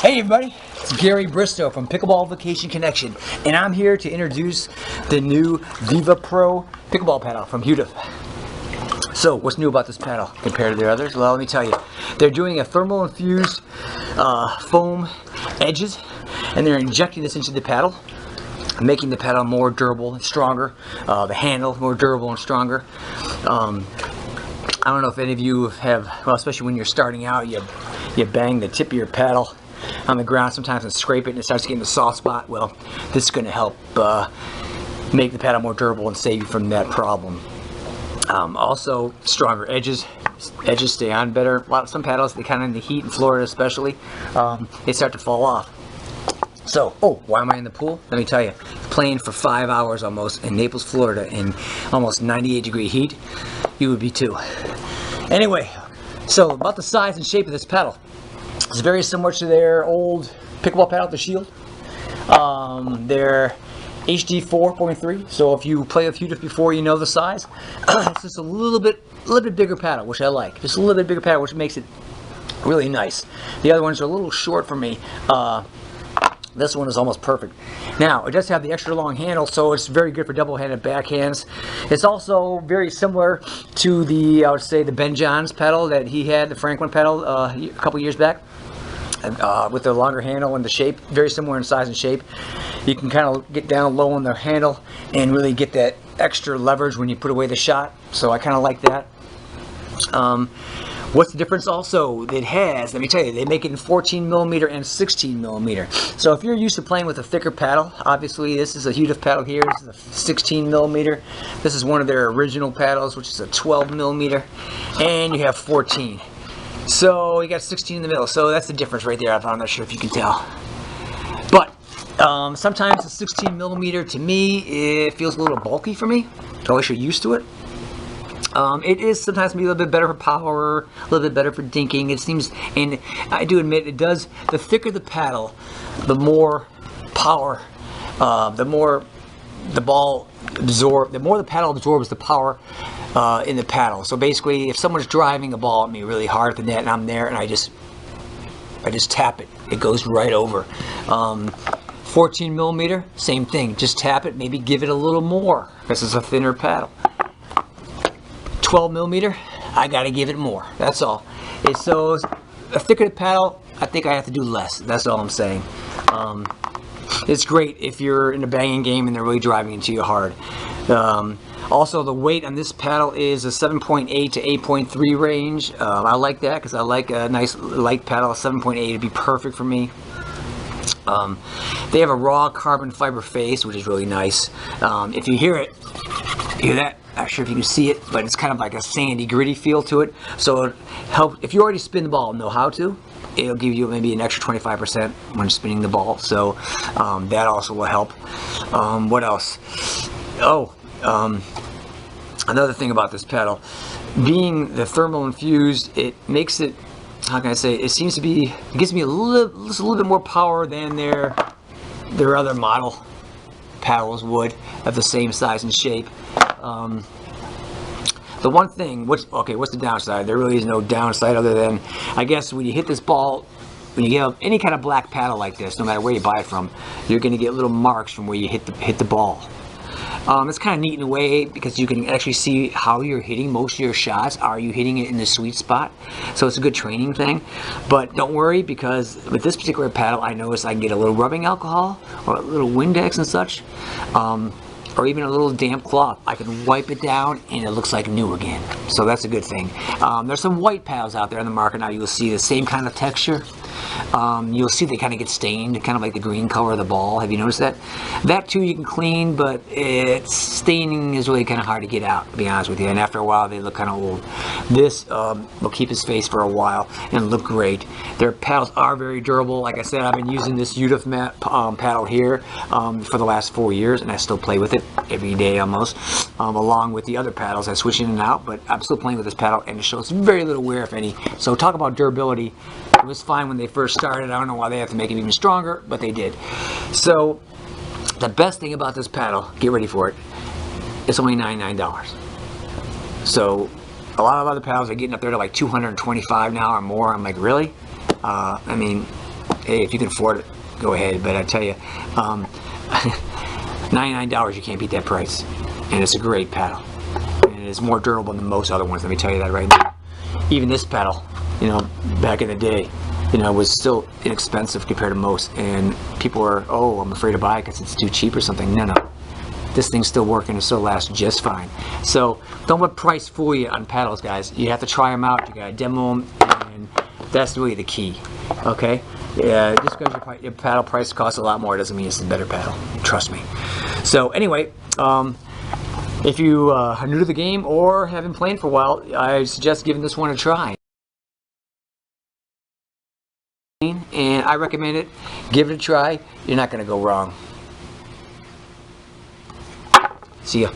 Hey everybody, it's Gary Bristow from Pickleball Vacation Connection, and I'm here to introduce the new Viva Pro pickleball paddle from HUDEF. So, what's new about this paddle compared to the others? Well, let me tell you. They're doing a thermal infused foam edges, and they're injecting this into the paddle, making the paddle more durable and stronger, the handle more durable and stronger. I don't know if any of you have, well, especially when you're starting out, you bang the tip of your paddle on the ground sometimes and scrape it and it starts getting the soft spot. Well, this is going to help make the paddle more durable and save you from that problem. Also, stronger edges. Edges stay on better. Some paddles, they kind of in the heat in Florida especially, they start to fall off. So, why am I in the pool? Let me tell you, playing for 5 hours almost in Naples, Florida in almost 98-degree heat, you would be too. Anyway, so about the size and shape of this paddle. It's very similar to their old pickleball paddle, the Shield. They're HD 4.3, so if you play with HUDEF before, you know the size. It's just a little bit bigger paddle, which I like. Just a little bit bigger paddle, which makes it really nice. The other ones are a little short for me. This one is almost perfect. Now, it does have the extra long handle, so it's very good for double-handed backhands. It's also very similar to the, I would say, the Ben Johns paddle that he had, the Franklin paddle, a couple years back. With the longer handle and the shape, very similar in size and shape. You can kind of get down low on the handle and really get that extra leverage when you put away the shot. So I kind of like that. What's the difference also? It has, let me tell you, they make it in 14mm and 16mm. So if you're used to playing with a thicker paddle, obviously this is a HUDEF paddle here. This is a 16mm. This is one of their original paddles, which is a 12mm. And you have 14. So you got 16 in the middle. So that's the difference right there. I'm not sure if you can tell. But sometimes the 16mm to me, it feels a little bulky for me. Unless you're used to it. It is sometimes a little bit better for power, a little bit better for dinking. It seems, and I do admit it does. The thicker the paddle, the more power, the more the ball absorbs. The more the paddle absorbs the power in the paddle. So basically, if someone's driving a ball at me really hard at the net, and I'm there, and I just tap it, it goes right over. 14mm, same thing. Just tap it. Maybe give it a little more. This is a thinner paddle. 12mm, I gotta give it more. That's all. It's so a thicker the paddle, I think I have to do less. That's all I'm saying. It's great if you're in a banging game and they're really driving into you hard. Also, the weight on this paddle is a 7.8 to 8.3 range. I like that because I like a nice light paddle. 7.8 would be perfect for me. They have a raw carbon fiber face, which is really nice. If you hear it, hear that? Not sure if you can see it, but it's kind of like a sandy, gritty feel to it. So it helps if you already spin the ball and know how to. It'll give you maybe an extra 25% when spinning the ball. So that also will help. What else? Another thing about this paddle, being the thermal infused, it makes it, how can I say, it seems to be, it gives me a little bit more power than their other model paddles would of the same size and shape. The one thing, what's the downside? There really is no downside other than, I guess, when you hit this ball, when you get any kind of black paddle like this, no matter where you buy it from, you're going to get little marks from where you hit the ball. It's kind of neat in a way because you can actually see how you're hitting most of your shots. Are you hitting it in the sweet spot? So it's a good training thing. But don't worry, because with this particular paddle, I noticed I can get a little rubbing alcohol or a little Windex and such, or even a little damp cloth. I can wipe it down and it looks like new again. So that's a good thing. There's some white paddles out there on the market now. You'll see the same kind of texture. You'll see they kind of get stained, kind of like the green color of the ball. Have you noticed that? That too you can clean, but staining is really kind of hard to get out, to be honest with you. And after a while, they look kind of old. This will keep its face for a while and look great. Their paddles are very durable. Like I said, I've been using this HUDEF paddle here for the last 4 years, and I still play with it every day almost, along with the other paddles. I switch in and out, but I'm still playing with this paddle, and it shows very little wear, if any. So talk about durability. It was fine when they first started. I don't know why they have to make it even stronger, but they did. So the best thing about this paddle, get ready for it, it's only $99. So a lot of other paddles are getting up there to like $225 now or more. I'm like, really? I mean, hey, if you can afford it, go ahead. But I tell you, $99, you can't beat that price. And it's a great paddle. And it's more durable than most other ones, let me tell you that right now. Even this paddle, you know, back in the day, you know, was still inexpensive compared to most. And people were, oh, I'm afraid to buy it because it's too cheap or something. No, no. This thing's still working and still lasts just fine. So don't let price fool you on paddles, guys. You have to try them out. You gotta demo them, and that's really the key. Okay? Yeah, just because your paddle price costs a lot more doesn't mean it's a better paddle. Trust me. So anyway, if you are new to the game or haven't played for a while, I suggest giving this one a try. And I recommend it. Give it a try. You're not gonna go wrong. See ya.